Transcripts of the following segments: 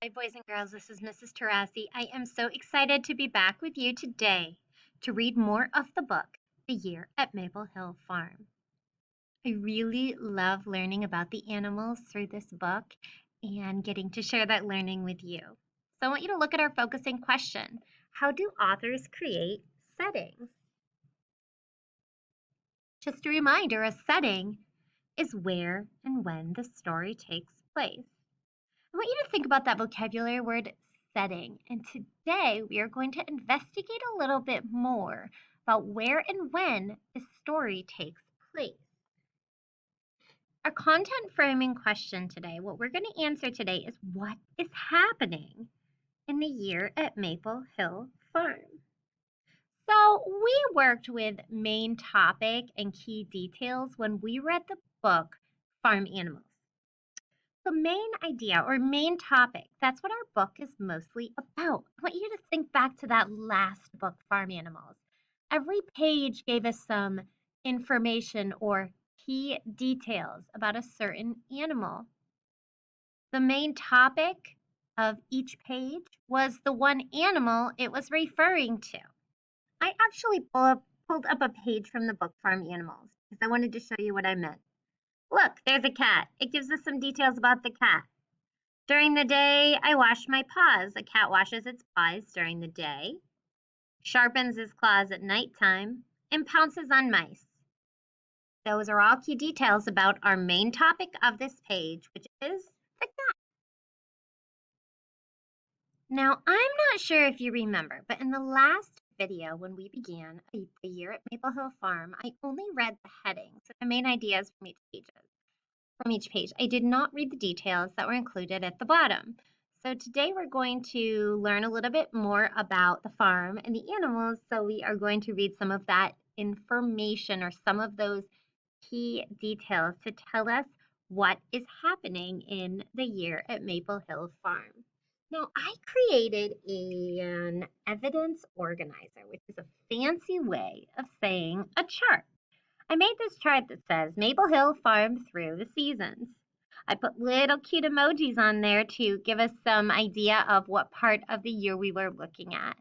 Hi, boys and girls. This is Mrs. Tarasi. I am so excited to be back with you today to read more of the book, The Year at Maple Hill Farm. I really love learning about the animals through this book and getting to share that learning with you. So I want you to look at our focusing question. How do authors create settings? Just a reminder, a setting is where and when the story takes place. I want you to think about that vocabulary word setting. And today we are going to investigate a little bit more about where and when the story takes place. Our content framing question today, what we're going to answer today is what is happening in the year at Maple Hill Farm? So we worked with main topic and key details when we read the book Farm Animals. The main idea or main topic, that's what our book is mostly about. I want you to think back to that last book, Farm Animals. Every page gave us some information or key details about a certain animal. The main topic of each page was the one animal it was referring to. I actually pulled up a page from the book Farm Animals because I wanted to show you what I meant. Look, there's a cat. It gives us some details about the cat. During the day, I wash my paws. A cat washes its paws during the day, sharpens its claws at nighttime, and pounces on mice. Those are all key details about our main topic of this page, which is the cat. Now, I'm not sure if you remember, but in the last video when we began the year at Maple Hill Farm, I only read the headings and the main ideas from each page. I did not read the details that were included at the bottom. So today we're going to learn a little bit more about the farm and the animals. So we are going to read some of that information or some of those key details to tell us what is happening in the year at Maple Hill Farm. Now, I created an evidence organizer, which is a fancy way of saying a chart. I made this chart that says Maple Hill Farm through the seasons. I put little cute emojis on there to give us some idea of what part of the year we were looking at.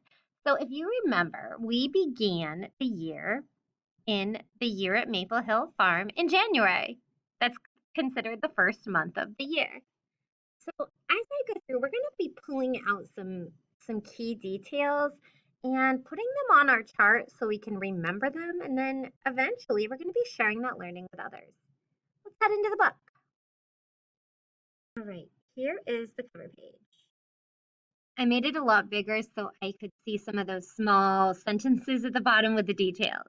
So if you remember, we began the year in the year at Maple Hill Farm in January. That's considered the first month of the year. So as I go through, we're going to be pulling out some key details and putting them on our chart so we can remember them. And then eventually we're going to be sharing that learning with others. Let's head into the book. All right, here is the cover page. I made it a lot bigger so I could see some of those small sentences at the bottom with the details.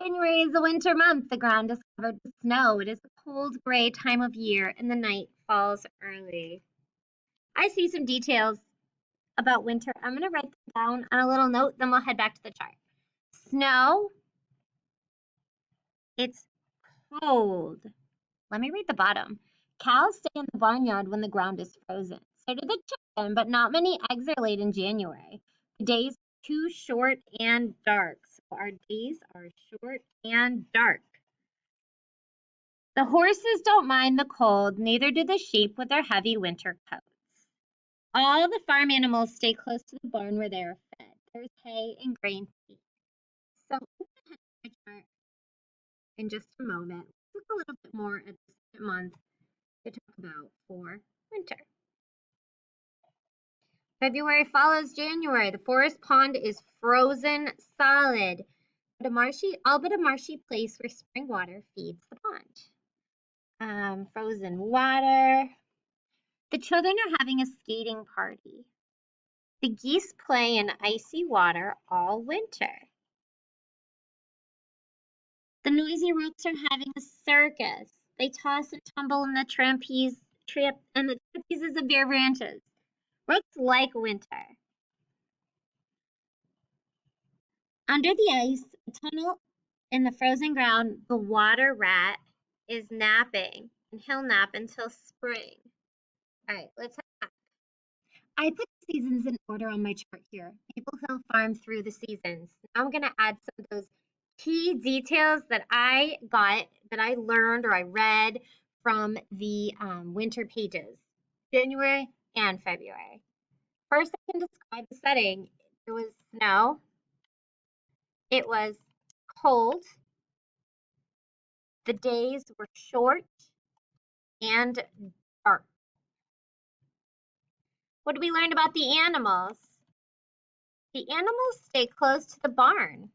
January is a winter month. The ground is covered with snow. It is a cold, gray time of year, and the night falls early. I see some details about winter. I'm going to write them down on a little note, then we'll head back to the chart. Snow, it's cold. Let me read the bottom. Cows stay in the barnyard when the ground is frozen. So do the chicken, but not many eggs are laid in January. The days are too short and dark. So our days are short and dark. The horses don't mind the cold, neither do the sheep with their heavy winter coats. All the farm animals stay close to the barn where they are fed. There's hay and grain to eat. So I'm going to head to my chart in just a moment. Let's look a little bit more at the second month to talk about for winter. February follows January. The forest pond is frozen solid, all but a marshy place where spring water feeds the pond. Frozen water. The children are having a skating party. The geese play in icy water all winter. The noisy rooks are having a circus. They toss and tumble in the trapeze, and the trapezes of bare branches. Rooks like winter. Under the ice, a tunnel in the frozen ground, the water rat is napping, and he'll nap until spring. All right, let's head back. I put the seasons in order on my chart here. Maple Hill Farm through the seasons. Now I'm going to add some of those key details that I learned or I read from the winter pages. January, and February. First, I can describe the setting. There was snow. It was cold. The days were short and dark. What did we learn about the animals? The animals stay close to the barn.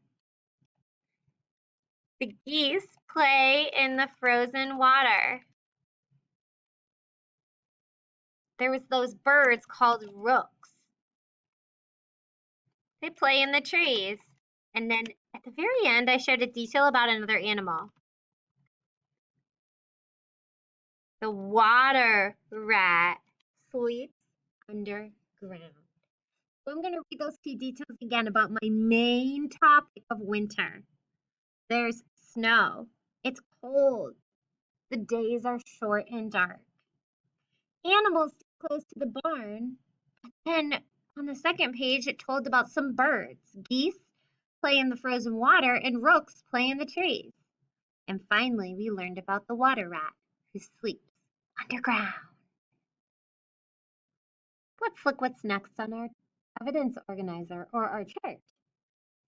The geese play in the frozen water. There was those birds called rooks. They play in the trees. And then at the very end, I shared a detail about another animal. The water rat sleeps underground. So I'm going to read those two details again about my main topic of winter. There's snow. It's cold. The days are short and dark. Animals stay close to the barn. And on the second page, it told about some birds. Geese play in the frozen water and rooks play in the trees. And finally, we learned about the water rat who sleeps underground. Let's look what's next on our evidence organizer or our chart.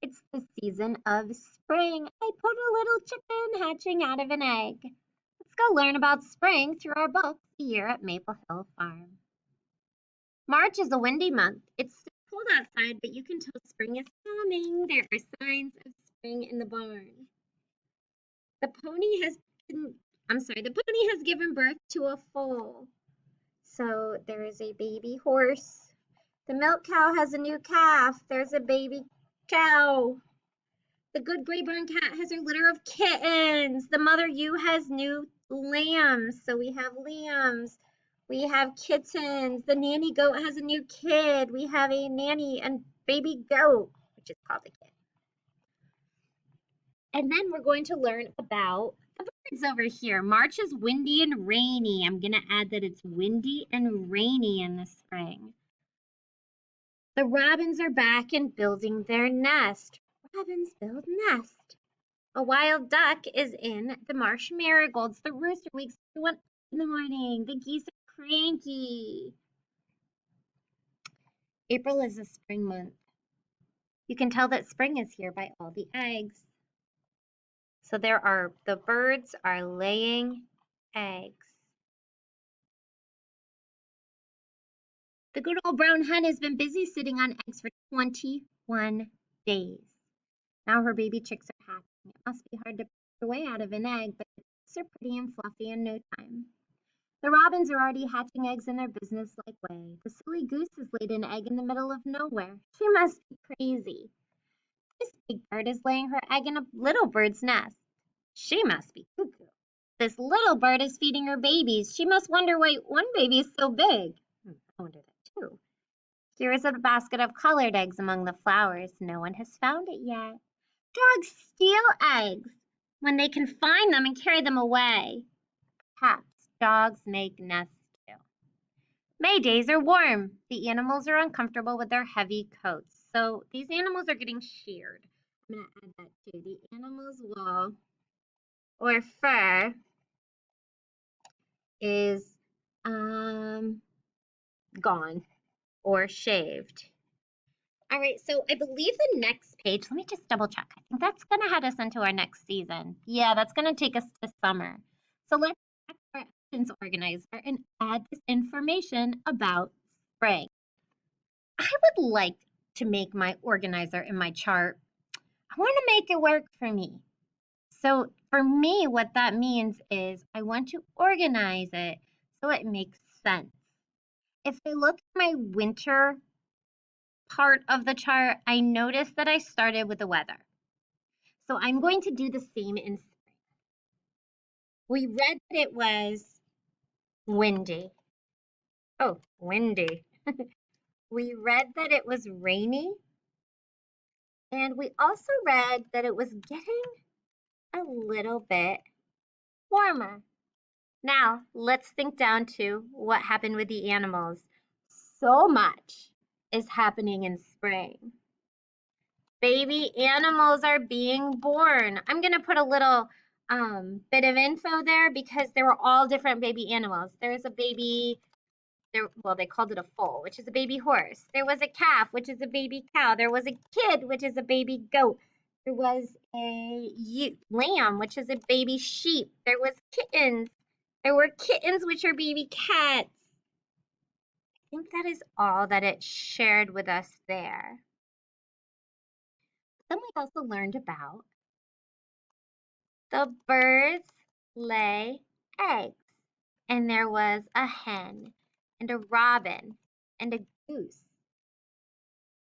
It's the season of spring. I put a little chicken hatching out of an egg. Let's go learn about spring through our book, The Year at Maple Hill Farm. March is a windy month. It's still cold outside, but you can tell spring is coming. There are signs of spring in the barn. The pony has given birth to a foal. So there is a baby horse. The milk cow has a new calf. There's a baby cow. The good gray barn cat has her litter of kittens. The mother ewe has new lambs. So we have lambs. We have kittens. The nanny goat has a new kid. We have a nanny and baby goat, which is called a kid. And then we're going to learn about the birds over here. March is windy and rainy. I'm going to add that it's windy and rainy in the spring. The robins are back and building their nest. Robins build nest. A wild duck is in the marsh marigolds. The rooster wakes everyone up in the morning. The geese are cranky. April is a spring month. You can tell that spring is here by all the eggs. So the birds are laying eggs. The good old brown hen has been busy sitting on eggs for 21 days. Now her baby chicks are hatching. It must be hard to pick their way out of an egg, but the chicks are pretty and fluffy in no time. The robins are already hatching eggs in their business-like way. The silly goose has laid an egg in the middle of nowhere. She must be crazy. This big bird is laying her egg in a little bird's nest. She must be cuckoo. This little bird is feeding her babies. She must wonder why one baby is so big. I wonder that too. Here is a basket of colored eggs among the flowers. No one has found it yet. Dogs steal eggs when they can find them and carry them away. Perhaps dogs make nests too. May days are warm. The animals are uncomfortable with their heavy coats. So these animals are getting sheared. I'm going to add that too. The animal's wool or fur is gone or shaved. All right, so I believe the next page, let me just double check. I think that's going to head us into our next season. Yeah, that's going to take us to summer. So let's check our evidence organizer and add this information about spring. I would like to make my organizer in my chart. I want to make it work for me. So for me, what that means is I want to organize it so it makes sense. If I look at my winter part of the chart, I noticed that I started with the weather. So I'm going to do the same in spring. We read that it was windy. Oh, windy. We read that it was rainy. And we also read that it was getting a little bit warmer. Now, let's think down to what happened with the animals. So much is happening in spring. Baby animals are being born. I'm going to put a little bit of info there because there were all different baby animals. There's a baby Well, they called it a foal, which is a baby horse. There was a calf, which is a baby cow. There was a kid, which is a baby goat. There was a lamb, which is a baby sheep. There was kittens. There were kittens, which are baby cats. I think that is all that it shared with us there. Then we also learned about the birds lay eggs. And there was a hen and a robin and a goose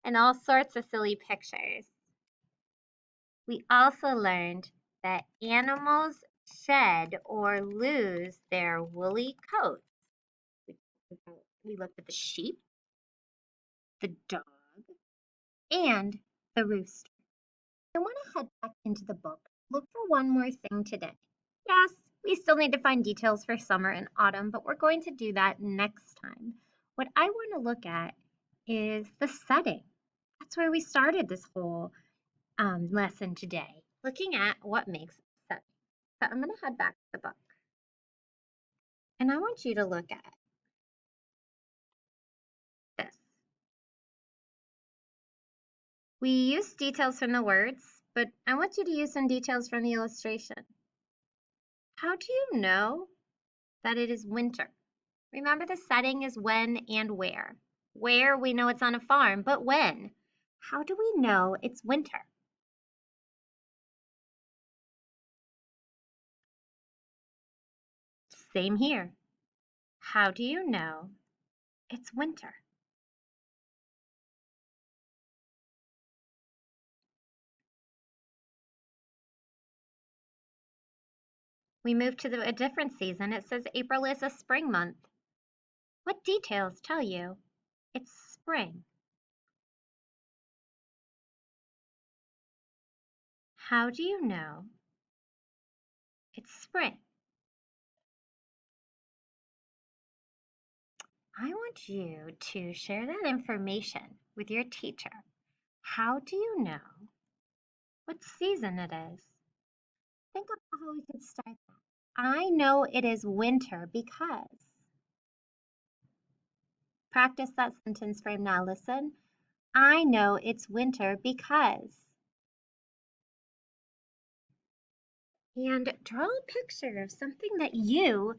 and all sorts of silly pictures. We also learned that animals shed or lose their woolly coats. We looked at the sheep, the dog, and the rooster. I want to head back into the book, look for one more thing today. Yes, we still need to find details for summer and autumn, but we're going to do that next time. What I want to look at is the setting. That's where we started this whole lesson today, looking at what makes a setting. So I'm going to head back to the book. And I want you to look at this. We use details from the words, but I want you to use some details from the illustration. How do you know that it is winter? Remember, the setting is when and where. Where, we know it's on a farm, but when? How do we know it's winter? Same here. How do you know it's winter? We move to a different season. It says April is a spring month. What details tell you it's spring? How do you know it's spring? I want you to share that information with your teacher. How do you know what season it is? Think of how we could start that. I know it is winter because. Practice that sentence frame now. Listen. I know it's winter because. And draw a picture of something that you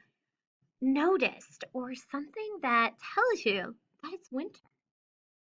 noticed or something that tells you that it's winter.